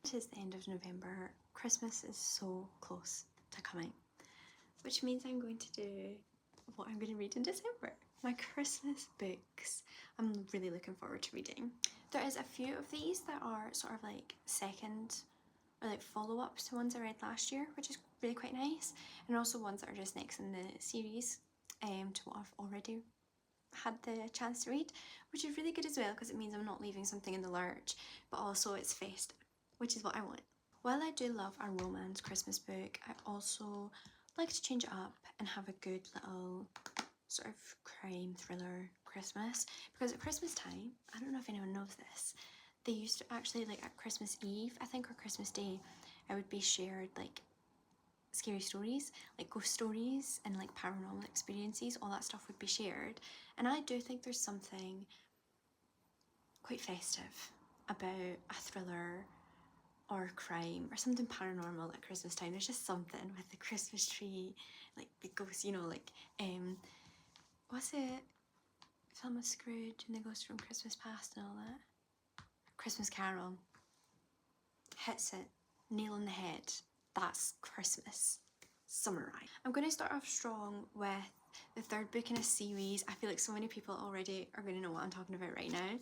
It is the end of November. Christmas is so close to coming, which means I'm going to do what I'm going to read in December. My Christmas books. I'm really looking forward to reading. There is a few of these that are sort of like second or like follow-ups to ones I read last year, which is really quite nice, and also ones that are just next in the series to what I've already had the chance to read, which is really good as well because it means I'm not leaving something in the lurch, but also it's festive, which is what I want. While I do love a romance Christmas book, I also like to change it up and have a good little sort of crime thriller Christmas, because at Christmas time, I don't know if anyone knows this, they used to actually, like at Christmas Eve, I think, or Christmas Day, I would be shared like scary stories, like ghost stories and like paranormal experiences, all that stuff would be shared. And I do think there's something quite festive about a thriller or crime or something paranormal at Christmas time. There's just something with the Christmas tree, like the ghosts, you know, like what's it? Film with Scrooge and the ghost from Christmas Past and all that. Christmas Carol. Hits it. Nail on the head. That's Christmas. Summarise. I'm going to start off strong with the third book in a series. I feel like so many people already are going to know what I'm talking about right now.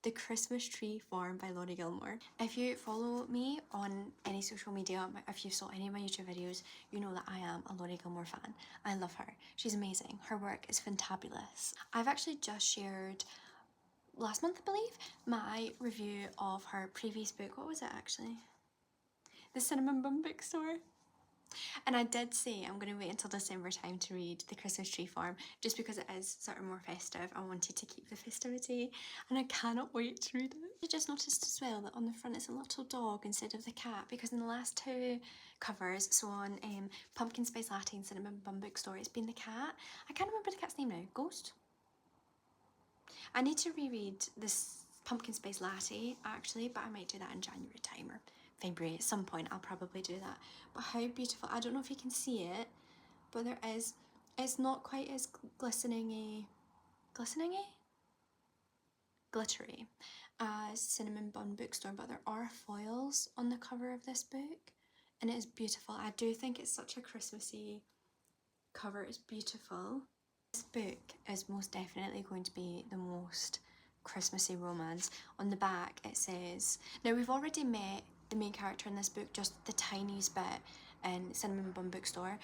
The Christmas Tree Farm by Laurie Gilmore. If you follow me on any social media, if you saw any of my YouTube videos, you know that I am a Laurie Gilmore fan. I love her. She's amazing. Her work is fantabulous. I've actually just shared last month, I believe, my review of her previous book. What was it actually? The Cinnamon Bun Bookstore. And I did say I'm going to wait until December time to read The Christmas Tree Farm, just because it is sort of more festive. I wanted to keep the festivity and I cannot wait to read it. I just noticed as well that on the front it's a little dog instead of the cat, because in the last two covers, so on Pumpkin Spice Latte and Cinnamon Bun Bookstore, it's been the cat. I can't remember the cat's name now. Ghost? I need to reread this Pumpkin Spice Latte actually, but I might do that in January time or February. At some point I'll probably do that. But how beautiful. I don't know if you can see it, but there is, it's not quite as glittery as Cinnamon Bun Bookstore, but there are foils on the cover of this book and it is beautiful. I do think it's such a Christmassy cover. It's beautiful. This book is most definitely going to be the most Christmassy romance. On the back it says, now we've already met the main character in this book just the tiniest bit in Cinnamon Bun Bookstore,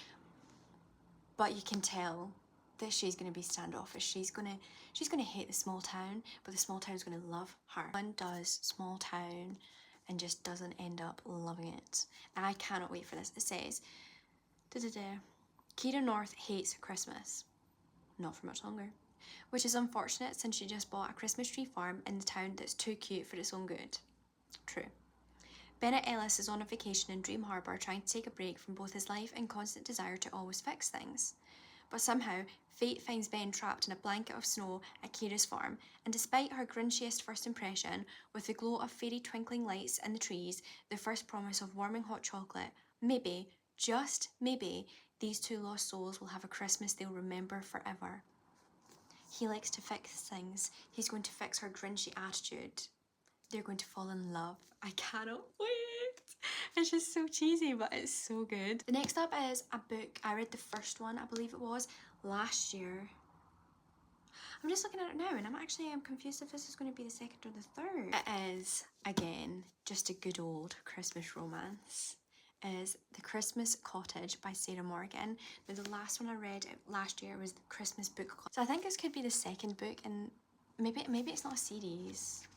but you can tell that she's going to be standoffish. She's going to hate the small town, but the small town's going to love her. One does small town and just doesn't end up loving it. And I cannot wait for this. It says, Kira North hates Christmas. Not for much longer. Which is unfortunate since she just bought a Christmas tree farm in the town that's too cute for its own good. True. Bennett Ellis is on a vacation in Dream Harbour trying to take a break from both his life and constant desire to always fix things. But somehow, fate finds Ben trapped in a blanket of snow at Kira's farm, and despite her grinchiest first impression, with the glow of fairy twinkling lights in the trees, the first promise of warming hot chocolate, maybe, just maybe, these two lost souls will have a Christmas they'll remember forever. He likes to fix things. He's going to fix her grinchy attitude. They're going to fall in love. I cannot wait. It's just so cheesy, but it's so good. The next up is a book. I read the first one, I believe it was, last year. I'm just looking at it now and I'm confused if this is going to be the second or the third. It is, again, just a good old Christmas romance. Is The Christmas Cottage by Sarah Morgan. Now the last one I read last year was The Christmas Book Club. So I think this could be the second book, and maybe it's not a series.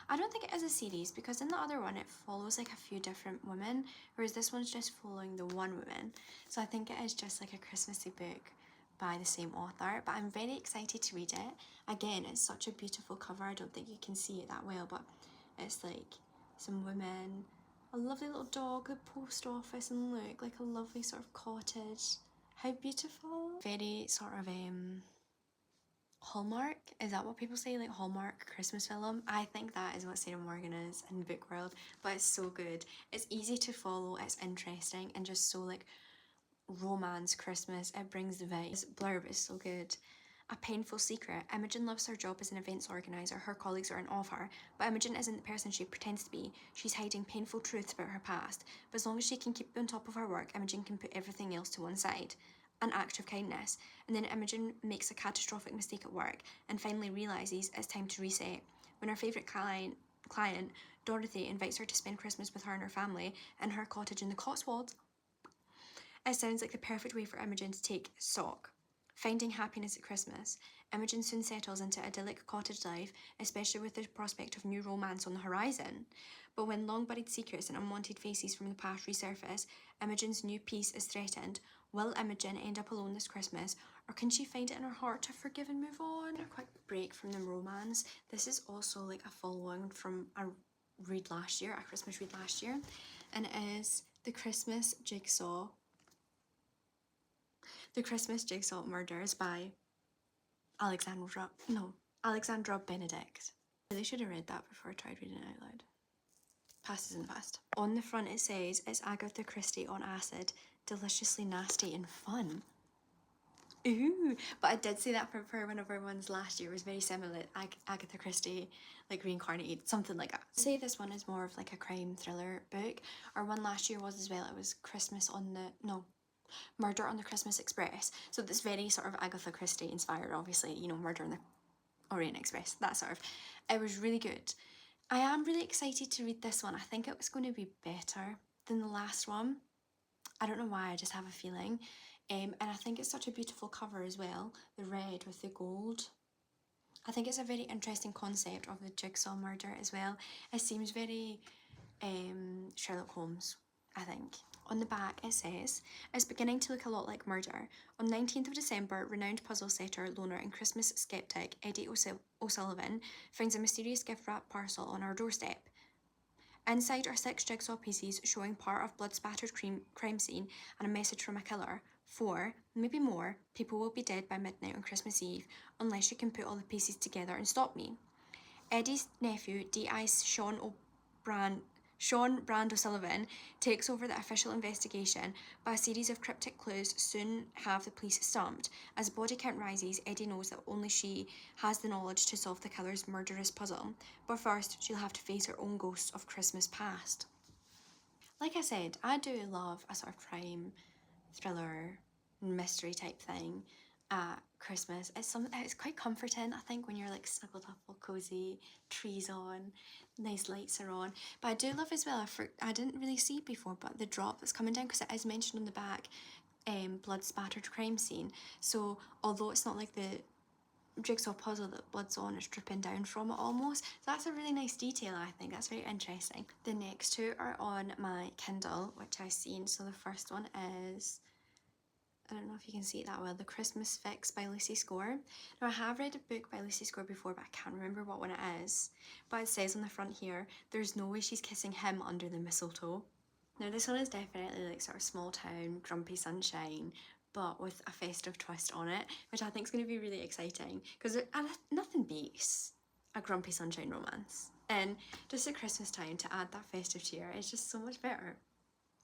I don't think it is a series, because in the other one it follows like a few different women, whereas this one's just following the one woman. So I think it is just like a Christmassy book by the same author, but I'm very excited to read it. Again, it's such a beautiful cover. I don't think you can see it that well, but it's like some women, a lovely little dog, the post office, and look, like a lovely sort of cottage. How beautiful. Very sort of Hallmark, is that what people say, like Hallmark Christmas film? I think that is what Sarah Morgan is in the book world, but it's so good. It's easy to follow, it's interesting, and just so like romance Christmas. It brings the vibe. This blurb is so good. a painful secret, Imogen loves her job as an events organiser. Her colleagues are in awe of her, but Imogen isn't the person she pretends to be. She's hiding painful truths about her past, but as long as she can keep on top of her work, Imogen can put everything else to one side. An act of kindness. And then Imogen makes a catastrophic mistake at work and finally realises it's time to reset. When her favourite client, Dorothy, invites her to spend Christmas with her and her family in her cottage in the Cotswolds, it sounds like the perfect way for Imogen to take stock. Finding happiness at Christmas, Imogen soon settles into idyllic cottage life, especially with the prospect of new romance on the horizon. But when long-buried secrets and unwanted faces from the past resurface, Imogen's new peace is threatened. Will Imogen end up alone this Christmas, or can she find it in her heart to forgive and move on? A quick break from the romance. This is also like a follow-on from a Christmas read last year, and it is The Christmas Jigsaw Murders by Alexandra Benedict. I really should have read that before I tried reading it out loud. Past is in the past. On the front it says, it's Agatha Christie on acid, deliciously nasty and fun. Ooh, but I did say that for one of our ones last year. It was very similar, Agatha Christie, like reincarnated, something like that. I'd say this one is more of like a crime thriller book. Our one last year was as well, it was Murder on the Christmas Express. So this very sort of Agatha Christie inspired, obviously, you know, Murder on the Orient Express, that sort of. It was really good. I am really excited to read this one. I think it was going to be better than the last one. I don't know why, I just have a feeling. And I think it's such a beautiful cover as well, the red with the gold. I think it's a very interesting concept of the jigsaw murder as well. It seems very Sherlock Holmes, I think. On the back it says, it's beginning to look a lot like murder. On 19th of December, renowned puzzle setter, loner and Christmas skeptic Eddie O'Sullivan finds a mysterious gift wrapped parcel on our doorstep. Inside are 6 jigsaw pieces showing part of blood-spattered crime scene and a message from a killer. 4, maybe more, people will be dead by midnight on Christmas Eve unless you can put all the pieces together and stop me. Eddie's nephew, D.I. Sean Brand O'Sullivan, takes over the official investigation, but a series of cryptic clues soon have the police stumped. As body count rises, Eddie knows that only she has the knowledge to solve the killer's murderous puzzle. But first, she'll have to face her own ghosts of Christmas past. Like I said, I do love a sort of crime, thriller, mystery type thing at Christmas. It's quite comforting, I think, when you're like snuggled up all cozy, trees on, nice lights are on. But I do love as well, I didn't really see it before, but the drop that's coming down, because it is mentioned on the back, blood spattered crime scene. So although it's not like the jigsaw puzzle that blood's on, it's dripping down from it almost. So that's a really nice detail, I think. That's very interesting. The next two are on my Kindle, which I've seen. So the first one is, I don't know if you can see it that well, The Christmas Fix by Lucy Score. Now, I have read a book by Lucy Score before, but I can't remember what one it is. But it says on the front here, there's no way she's kissing him under the mistletoe. Now, this one is definitely like sort of small town, grumpy sunshine, but with a festive twist on it, which I think is going to be really exciting, because nothing beats a grumpy sunshine romance. And just at Christmas time, to add that festive cheer is just so much better.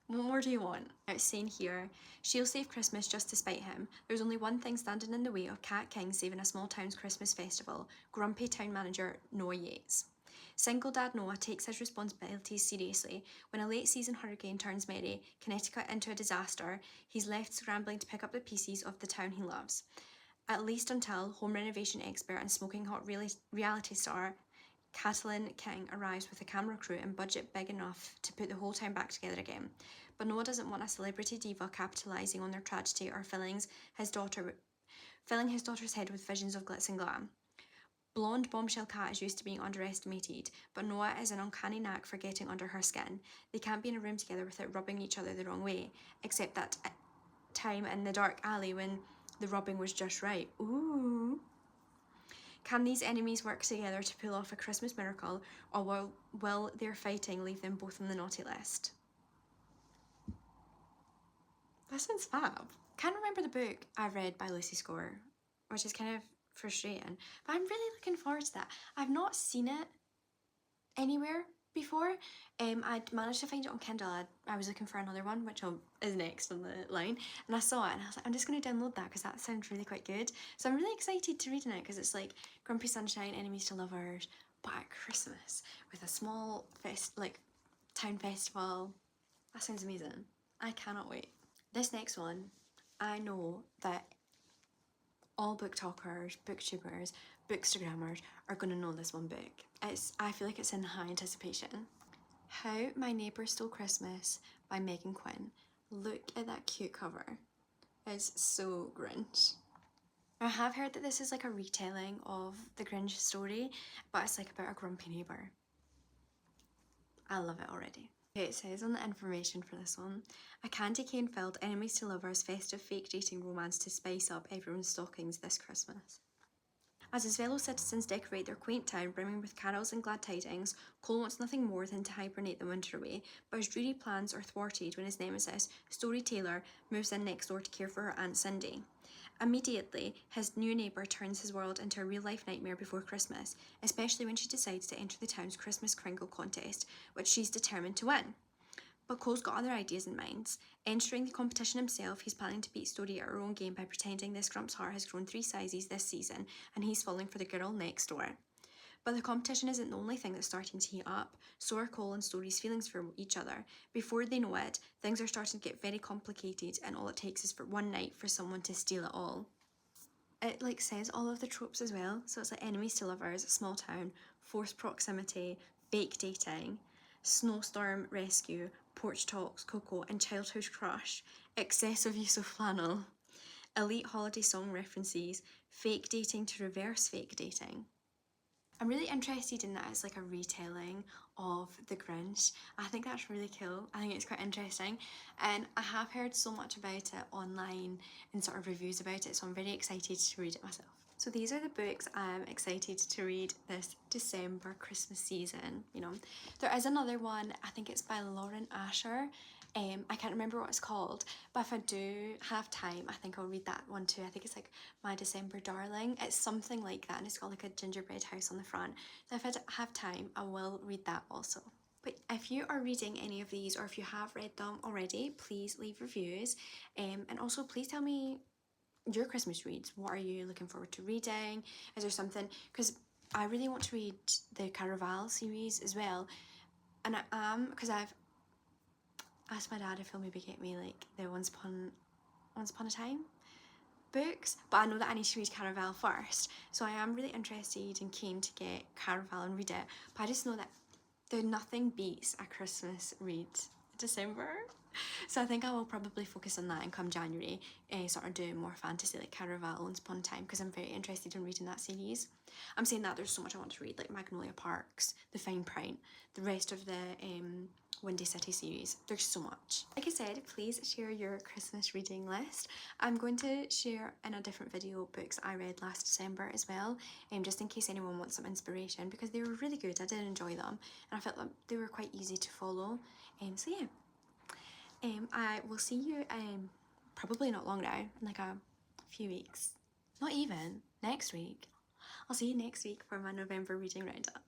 What more do you want? It's saying here, she'll save Christmas just to spite him. There's only one thing standing in the way of Cat King saving a small town's Christmas festival, grumpy town manager Noah Yates. Single dad Noah takes his responsibilities seriously. When a late season hurricane turns Mary, Connecticut into a disaster, he's left scrambling to pick up the pieces of the town he loves. At least until home renovation expert and smoking hot reality star Catelyn King arrives with a camera crew and budget big enough to put the whole town back together again. But Noah doesn't want a celebrity diva capitalising on their tragedy or filling his daughter's head with visions of glitz and glam. Blonde bombshell Cat is used to being underestimated, but Noah has an uncanny knack for getting under her skin. They can't be in a room together without rubbing each other the wrong way, except that time in the dark alley when the rubbing was just right. Ooh. Can these enemies work together to pull off a Christmas miracle, or will their fighting leave them both on the naughty list? That sounds fab. Can't remember the book I read by Lucy Score, which is kind of frustrating, but I'm really looking forward to that. I've not seen it anywhere, before. I'd managed to find it on Kindle. I was looking for another one, which is next on the line, and I saw it and I was like, I'm just going to download that because that sounds really quite good. So I'm really excited to read it because it's like Grumpy Sunshine, Enemies to Lovers, but at Christmas with a small town festival. That sounds amazing. I cannot wait. This next one, I know that all book talkers, booktubers, bookstagrammers are going to know this one book. I feel like it's in high anticipation. How My Neighbour Stole Christmas by Megan Quinn. Look at that cute cover. It's so Grinch. I have heard that this is like a retelling of the Grinch story, but it's like about a grumpy neighbour. I love it already. Okay, it says on the information for this one, a candy cane filled enemies to lovers festive fake dating romance to spice up everyone's stockings this Christmas. As his fellow citizens decorate their quaint town brimming with carols and glad tidings, Cole wants nothing more than to hibernate the winter away, but his dreary plans are thwarted when his nemesis, Storyteller, moves in next door to care for her Aunt Cindy. Immediately, his new neighbour turns his world into a real-life nightmare before Christmas, especially when she decides to enter the town's Christmas Kringle contest, which she's determined to win. But Cole's got other ideas in mind. Entering the competition himself, he's planning to beat Story at her own game by pretending this Grump's heart has grown 3 sizes this season and he's falling for the girl next door. But the competition isn't the only thing that's starting to heat up. So are Cole and Story's feelings for each other. Before they know it, things are starting to get very complicated and all it takes is for one night for someone to steal it all. It says all of the tropes as well. So it's like enemies to lovers, small town, forced proximity, fake dating, snowstorm rescue, porch talks, cocoa, and childhood crush, excessive use of flannel, elite holiday song references, fake dating to reverse fake dating. I'm really interested in that as like a retelling of The Grinch. I think that's really cool. I think it's quite interesting. And I have heard so much about it online and sort of reviews about it, so I'm very excited to read it myself. So these are the books I'm excited to read this December Christmas season, you know. There is another one, I think it's by Lauren Asher. I can't remember what it's called, but if I do have time, I think I'll read that one too. I think it's like My December Darling. It's something like that, and it's got like a gingerbread house on the front. So if I have time, I will read that also. But if you are reading any of these, or if you have read them already, please leave reviews. And also please tell me your Christmas reads. What are you looking forward to reading? Is there something, because I really want to read the Caraval series as well, and I am, because I've asked my dad if he'll maybe get me like the Once Upon a Time books, but I know that I need to read Caraval first, so I am really interested and keen to get Caraval and read it, but I just know that nothing beats a Christmas read in December. So I think I will probably focus on that and come January, sort of do more fantasy like Caraval, Once Upon a Time, because I'm very interested in reading that series. I'm saying that there's so much I want to read, like Magnolia Parks, The Fine Print, the rest of the Windy City series. There's so much. Like I said, please share your Christmas reading list. I'm going to share in a different video books I read last December as well, just in case anyone wants some inspiration, because they were really good. I did enjoy them, and I felt like they were quite easy to follow. So yeah. I will see you probably not long now, in like a few weeks. Not even, next week. I'll see you next week for my November reading roundup.